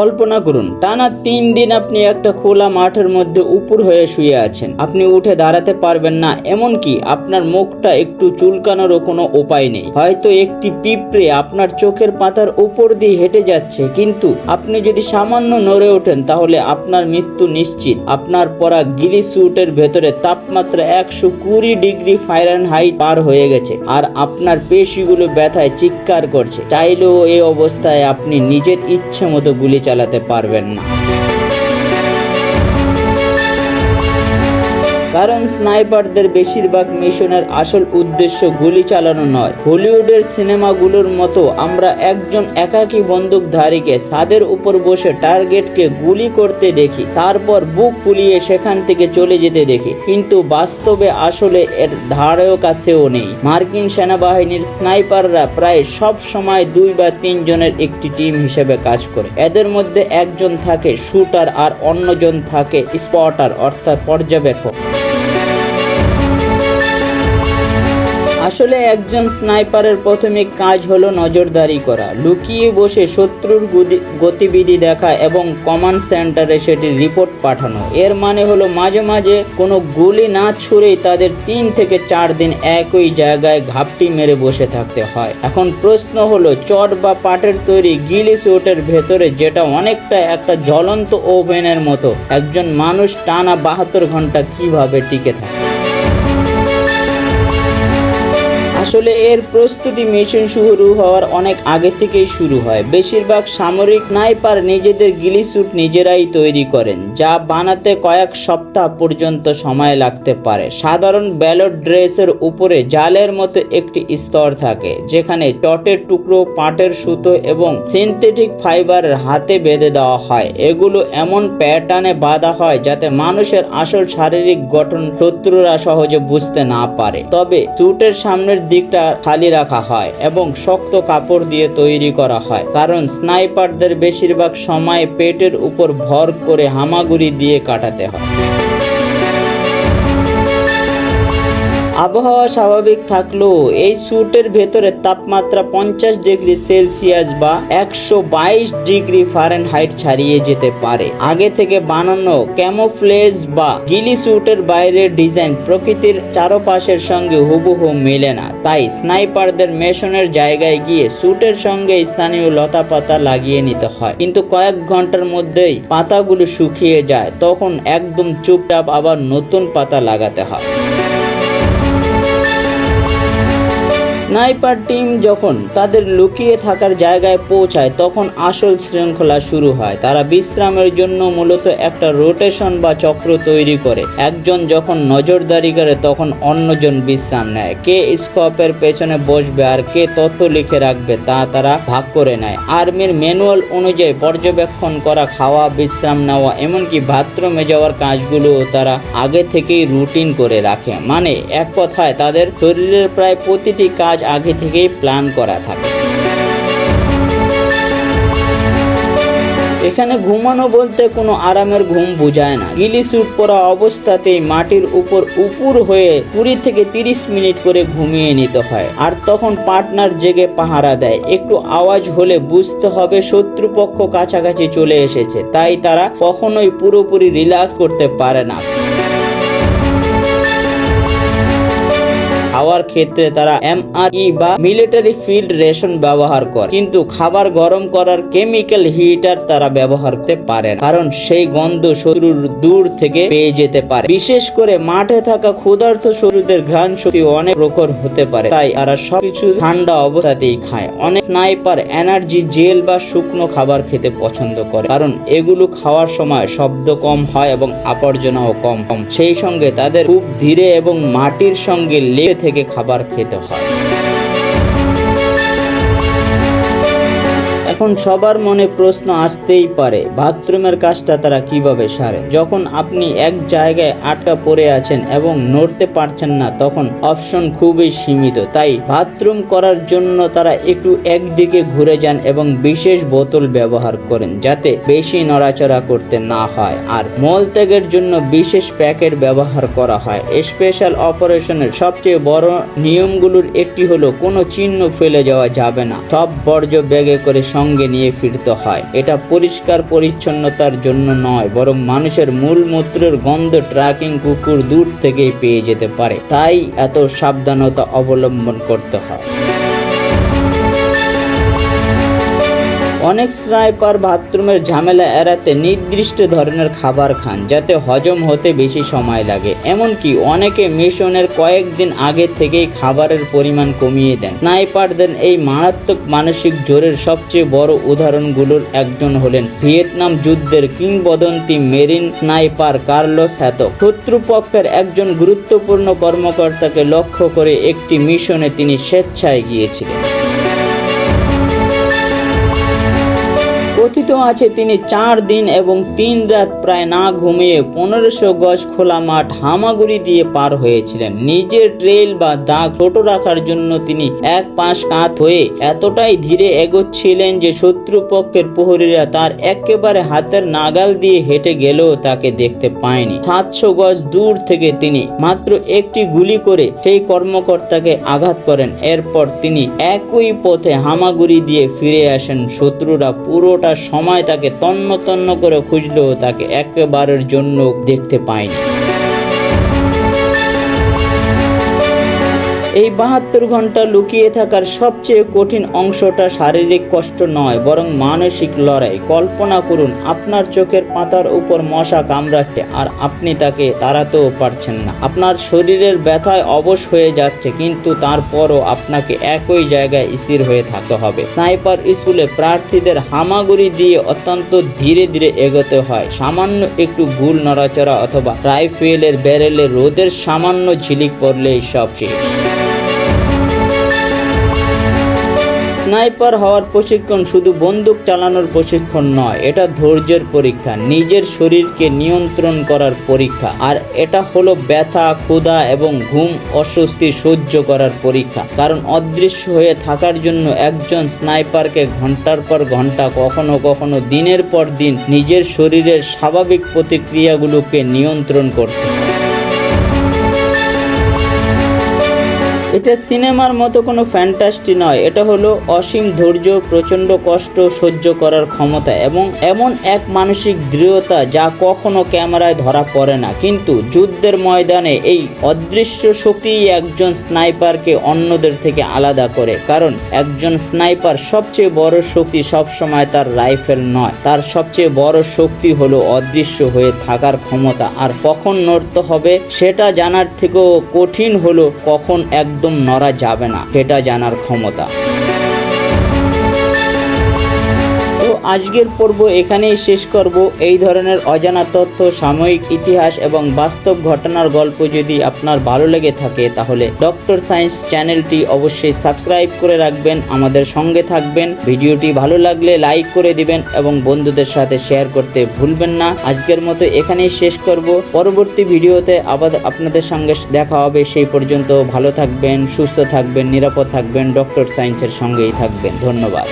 কল্পনা করুন, টানা 3 দিন আপনি একটা খোলা মাঠের মধ্যে উপর হয়ে শুয়ে আছেন। আপনি উঠে দাঁড়াতে পারবেন না, এমনকি আপনার মুখটা একটু চুলকানোরও কোনো উপায় নেই। হয়তো একটি পিঁপড়ে আপনার চোখের পাতার উপর দিয়ে হেঁটে যাচ্ছে, কিন্তু আপনি যদি সামান্য নড়ে ওঠেন তাহলে আপনার মৃত্যু নিশ্চিত। আপনার পরা গিলি স্যুটের ভেতরে তাপমাত্রা 120 ডিগ্রি ফারেনহাইট পার হয়ে গেছে, আর আপনার পেশিগুলো ব্যথায় চিৎকার করছে। চাইলেও এই অবস্থায় আপনি নিজের ইচ্ছে মতো গুলি চালাতে পারবেন না। কারণ স্নাইপারদের বেশিরভাগ মিশনের আসল উদ্দেশ্য গুলি চালানো নয়। হলিউডের সিনেমাগুলোর মতো আমরা একজন একাকী বন্দুকধারীকে ছাদের উপর বসে টার্গেটকে গুলি করতে দেখি, তারপর বুক ফুলিয়ে সেখান থেকে চলে যেতে দেখি, কিন্তু বাস্তবে আসলে এর ধারেও কাছেও নেই। মার্কিন সেনাবাহিনীর স্নাইপাররা প্রায় সব সময় 2 বা 3 জনের একটি টিম হিসেবে কাজ করে। এদের মধ্যে একজন থাকে শুটার আর অন্যজন থাকে স্পটার অর্থাৎ পর্যবেক্ষক। আসলে একজন স্নাইপারের প্রাথমিক কাজ হলো নজরদারি করা, লুকিয়ে বসে শত্রুর গতিবিধি দেখা এবং কমান্ড সেন্টারে সেটির রিপোর্ট পাঠানো। এর মানে হলো মাঝে মাঝে কোনো গুলি না ছুড়েই তাদের 3 থেকে 4 দিন একই জায়গায় ঘাপটি মেরে বসে থাকতে হয়। এখন প্রশ্ন হলো, চট বা পাটের তৈরি গিলি স্যুটের ভেতরে, যেটা অনেকটা একটা জ্বলন্ত ওভেনের মতো, একজন মানুষ টানা 72 ঘন্টা কিভাবে টিকে থাকে? আসলে এর প্রস্তুতি মিশন শুরু হওয়ার অনেক আগে থেকেই শুরু হয়। বেশিরভাগ সামরিক স্নাইপার নিজেদের গিলি স্যুট নিজেরাই তৈরি করেন, যা বানাতে কয়েক সপ্তাহ পর্যন্ত সময় লাগতে পারে। সাধারণ ব্যালট ড্রেসের উপরে জালের মতো একটি স্তর থাকে, যেখানে টটের টুকরো, পাটের সুতো এবং সিনথেটিক ফাইবারের হাতে বেঁধে দেওয়া হয়। এগুলো এমন প্যাটার্নে বাঁধা হয় যাতে মানুষের আসল শারীরিক গঠন শত্রুরা সহজে বুঝতে না পারে। তবে স্যুটের সামনের দিকটা খালি রাখা হয় এবং শক্ত কাপড় দিয়ে তৈরি করা হয়, কারণ স্নাইপারদের বেশিরভাগ সময় পেটের উপর ভর করে হামাগুড়ি দিয়ে কাটাতে হয়। আবহাওয়া স্বাভাবিক থাকলেও এই স্যুটের ভেতরে তাপমাত্রা 50 ডিগ্রি সেলসিয়াস বা 122 ডিগ্রি ফারেনহাইট ছাড়িয়ে যেতে পারে। আগে থেকে বানানো ক্যামোফ্লেজ বা গিলি স্যুটের বাইরের ডিজাইন প্রকৃতির চারপাশের সঙ্গে হুবহু মেলে না। তাই স্নাইপারদের মিশনের জায়গায় গিয়ে স্যুটের সঙ্গে স্থানীয় লতা পাতা লাগিয়ে নিতে হয়, কিন্তু কয়েক ঘন্টার মধ্যেই পাতাগুলো শুকিয়ে যায়। তখন একদম চুপচাপ আবার নতুন পাতা লাগাতে হয়। স্নাইপার টিম যখন তাদের লুকিয়ে থাকার জায়গায় পৌঁছায়, তখন আসল শৃঙ্খলা শুরু হয়। তারা বিশ্রামের জন্য মূলত একটা রোটেশন বা চক্র তৈরি করে। একজন যখন নজরদারি করে, তখন অন্যজন বিশ্রাম নেয়। কে স্কোপের পেছনে বসবে আর কে তথ্য লিখে রাখবে তা তারা ভাগ করে নেয়। আর্মির ম্যানুয়াল অনুযায়ী পর্যবেক্ষণ করা, খাওয়া, বিশ্রাম নেওয়া, এমনকি বাথরুমে যাওয়ার কাজগুলো তারা আগে থেকেই রুটিন করে রাখে। মানে এক কথায় তাদের শরীরের প্রায় প্রতিটি কাজ আগে থেকেই প্ল্যান করা থাকে। এখানে ঘুমানো বলতে কোনো আরামের ঘুম বোঝায় না। গিলি স্যুট পরা অবস্থাতেই মাটির উপর উপুর হয়ে 20 থেকে 30 মিনিট করে ঘুমিয়ে নিতে হয়, আর তখন পার্টনার জেগে পাহারা দেয়। একটু আওয়াজ হলে বুঝতে হবে শত্রুপক্ষ কাছাকাছি চলে এসেছে, তাই তারা কখনোই পুরোপুরি রিল্যাক্স করতে পারে না। খাওয়ার ক্ষেত্রে তারা MRE বা মিলিটারি ফিল্ড রেশন ব্যবহার করে, কিন্তু খাবার গরম করার কেমিক্যাল হিটার তারা ব্যবহার করতে পারে না, কারণ সেই গন্ধ শত্রুর দূর থেকে পেয়ে যেতে পারে। বিশেষ করে মাঠে থাকা ক্ষুধার্ত শত্রুদের ঘ্রাণ শক্তি অনেক প্রখর হতে পারে, তাই তারা সবকিছু ঠান্ডা অবস্থাতেই খায়। অনেক স্নাইপার এনার্জি জেল বা শুকনো খাবার খেতে পছন্দ করে, কারণ এগুলো খাওয়ার সময় শব্দ কম হয় এবং আবর্জনাও কম। সেই সঙ্গে তাদের খুব ধীরে এবং মাটির সঙ্গে লেগে থেকে খাবার খেতে হয়। এখন সবার মনে প্রশ্ন আসতেই পারে, বাথরুমের কাজটা তারা কিভাবে সারে? যখন আপনি এক জায়গায় আটকা পড়ে আছেন এবং নড়তে পারছেন না, তখন অপশন খুবই সীমিত। তাই বাথরুম করার জন্য তারা একটু একদিকে ঘুরে যান এবং বিশেষ বোতল ব্যবহার করেন, যাতে বেশি নড়াচড়া করতে না হয়। আর মলত্যাগের জন্য বিশেষ প্যাকেট ব্যবহার করা হয়। স্পেশাল অপারেশনের সবচেয়ে বড় নিয়মগুলোর একটি হলো কোনো চিহ্ন ফেলে যাওয়া যাবে না। সব বর্জ্য ব্যাগে করে সঙ্গে সঙ্গে নিয়ে ফিরতে হয়। এটা পরিষ্কার পরিচ্ছন্নতার জন্য নয়, বরং মানুষের মূলমূত্রের গন্ধ ট্র্যাকিং কুকুর দূর থেকেই পেয়ে যেতে পারে, তাই এত সাবধানতা অবলম্বন করতে হয়। অনেক স্নাইপার বাথরুমের ঝামেলা এড়াতে নির্দিষ্ট ধরনের খাবার খান যাতে হজম হতে বেশি সময় লাগে। এমনকি অনেকে মিশনের কয়েকদিন আগে থেকেই খাবারের পরিমাণ কমিয়ে দেন। স্নাইপারদের এই মারাত্মক মানসিক জোরের সবচেয়ে বড় উদাহরণগুলোর একজন হলেন ভিয়েতনাম যুদ্ধের কিংবদন্তি মেরিন স্নাইপার কার্লোস হ্যাতক। শত্রুপক্ষের একজন গুরুত্বপূর্ণ কর্মকর্তাকে লক্ষ্য করে একটি মিশনে তিনি স্বেচ্ছায় গিয়েছিলেন। কথিত আছে তিনি 4 দিন এবং 3 রাত প্রায় না ঘুমিয়ে 1500 গজ খোলা মাঠ হামাগুড়ি দিয়ে পার হয়েছিলেন। নিজের ট্রেল বা দাগ ছোট রাখার জন্য তিনি এক পাশ কাত হয়ে এতটাই ধীরে এগোচ্ছিলেন যে শত্রুপক্ষের প্রহরীরা তার একেবারে হাতের নাগাল দিয়ে হেঁটে গেলেও তাকে দেখতে পায়নি। 700 গজ দূর থেকে তিনি মাত্র একটি গুলি করে সেই কর্মকর্তাকে আঘাত করেন। এরপর তিনি একই পথে হামাগুড়ি দিয়ে ফিরে আসেন। শত্রুরা পুরোটা সময় তাকে তন্ন তন্ন করে খুঁজলেও তাকে একেবারের জন্য দেখতে পায়নি। এই 72 ঘন্টা লুকিয়ে থাকার সবচেয়ে কঠিন অংশটা শারীরিক কষ্ট নয়, বরং মানসিক লড়াই। কল্পনা করুন আপনার চোখের পাতার উপর মশা কামড়াচ্ছে আর আপনি তাকে তাড়াতেও পারছেন না। আপনার শরীরের ব্যথায় অবশ হয়ে যাচ্ছে, কিন্তু তারপরও আপনাকে একই জায়গায় স্থির হয়ে থাকতে হবে। স্নাইপার স্কুলে প্রার্থীদের হামাগুড়ি দিয়ে অত্যন্ত ধীরে ধীরে এগোতে হয়। সামান্য একটু ভুল নড়াচড়া অথবা রাইফেলের ব্যারেলে রোদের সামান্য ঝিলিক পড়লেই সব শেষ। স্নাইপার হওয়ার প্রশিক্ষণ শুধু বন্দুক চালানোর প্রশিক্ষণ নয়, এটা ধৈর্যের পরীক্ষা, নিজের শরীরকে নিয়ন্ত্রণ করার পরীক্ষা, আর এটা হলো ব্যথা, ক্ষুধা এবং ঘুম অস্বস্তি সহ্য করার পরীক্ষা। কারণ অদৃশ্য হয়ে থাকার জন্য একজন স্নাইপারকে ঘন্টার পর ঘন্টা, কখনো কখনো দিনের পর দিন নিজের শরীরের স্বাভাবিক প্রতিক্রিয়াগুলোকে নিয়ন্ত্রণ করতে হয়। এটা সিনেমার মতো কোনো ফ্যান্টাস্টি নয়, এটা হলো অসীম ধৈর্য, প্রচণ্ড কষ্ট সহ্য করার ক্ষমতা এবং এমন এক মানসিক দৃঢ়তা যা কখনো ক্যামেরায় ধরা পড়ে না। কিন্তু যুদ্ধের ময়দানে এই অদৃশ্য শক্তি একজন স্নাইপারকে অন্যদের থেকে আলাদা করে। কারণ একজন স্নাইপার সবচেয়ে বড় শক্তি সবসময় তার রাইফেল নয়, তার সবচেয়ে বড় শক্তি হলো অদৃশ্য হয়ে থাকার ক্ষমতা। আর কখন নড়তে হবে সেটা জানার থেকেও কঠিন হলো কখন একদম নড়া যাবে না সেটা জানার ক্ষমতা। আজকের পর্ব এখানেই শেষ করব। এই ধরনের অজানা তথ্য, সাময়িক ইতিহাস এবং বাস্তব ঘটনার গল্প যদি আপনার ভালো লেগে থাকে তাহলে ডক্টর সায়েন্স চ্যানেলটি অবশ্যই সাবস্ক্রাইব করে রাখবেন, আমাদের সঙ্গে থাকবেন। ভিডিওটি ভালো লাগলে লাইক করে দিবেন এবং বন্ধুদের সাথে শেয়ার করতে ভুলবেন না। আজকের মতো এখানেই শেষ করব। পরবর্তী ভিডিওতে আবার আপনাদের সঙ্গে দেখা হবে। সেই পর্যন্ত ভালো থাকবেন, সুস্থ থাকবেন, নিরাপদ থাকবেন, ডক্টর সায়েন্সের সঙ্গেই থাকবেন। ধন্যবাদ।